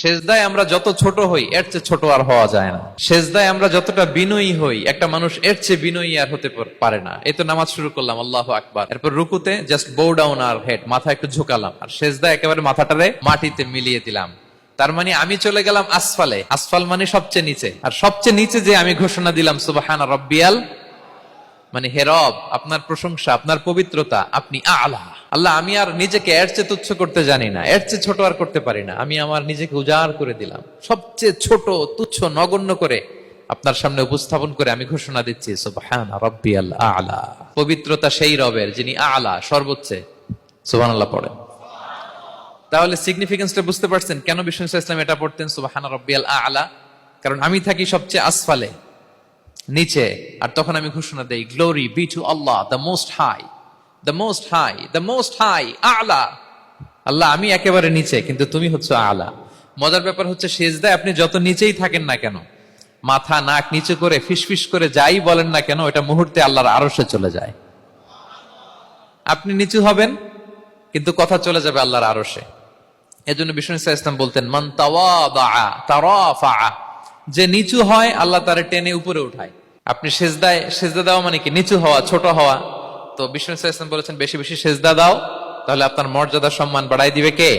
সেজদায় আমরা যত ছোট হই এর চেয়ে ছোট আর হওয়া যায় না। সেজদায় আমরা যতটা বিনয়ী হই একটা মানুষ এর চেয়ে বিনয়ী আর হতে পারে না। এই তো নামাজ শুরু করলাম, আল্লাহু আকবার, এরপর রুকুতে জাস্ট বো ডাউন আর হেড, মাথা একটু ঝুঁকালাম, আর সেজদায় একেবারে মাথাটারে মাটিতে মিলিয়ে দিলাম। তার মানে আমি চলে গেলাম আসফালে। আসফাল মানে সবচেয়ে নিচে, আর সবচেয়ে নিচে যে আমি ঘোষণা দিলাম সুবহান রাব্বিয়াল, মানে হে রব, আপনার প্রশংসা, আপনার পবিত্রতা, আপনি আলা। আল্লাহ, আমি আর নিজেকে এর চেয়ে তুচ্ছ করতে জানি না, এর চেয়ে ছোট আর করতে পারি না। আমি আমার নিজেকে উজাড় করে দিলাম, সবচেয়ে ছোট, তুচ্ছ, নগণ্য করে আপনার সামনে উপস্থাপন করে আমি ঘোষণা দিচ্ছি সুবহান রাব্বিয়াল আলা। পবিত্রতা সেই রবের যিনি আলা, সর্বোচ্চ। সুবহানাল্লাহ পড়েন। তাহলে সিগনিফিকেন্সটা বুঝতে পারছেন কেন বিষ্ণু ইসলাম এটা পড়তেন সুবহান রাব্বিয়াল আলা? কারণ আমি থাকি সবচেয়ে আসফালে, নিচে, আর তখন আমি ঘোষণা দেই glory be to Allah the most high, the most high, the most high, আলা। আল্লাহ, আমি একেবারে নিচে, কিন্তু তুমি হচ্ছে আলা। মজার ব্যাপার হচ্ছে সেজদায় আপনি যত নিচেই থাকেন না কেন, মাথা নাক নিচু করে ফিসফিস করে যাই বলেন না কেন, এটা মুহূর্তে আল্লাহর আরশে চলে যায়। আপনি নিচু হবেন কিন্তু কথা চলে যাবে আল্লাহর আরশে। এজন্য বিষ্ণু ইসলাম বলতেন মান তাওয়াদা তারাফা, যে নিচু হয় আল্লাহ তারে টেনে উপরে উঠায়। আপনি সেজদা দেওয়া মানে কি? নিচু হওয়া, ছোট হওয়া। তো বিষ্ণু ইসলাম বলেছেন বেশি বেশি সেজদা দাও, তাহলে আপনার মর্যাদা সম্মান বাড়াই দিবে কে?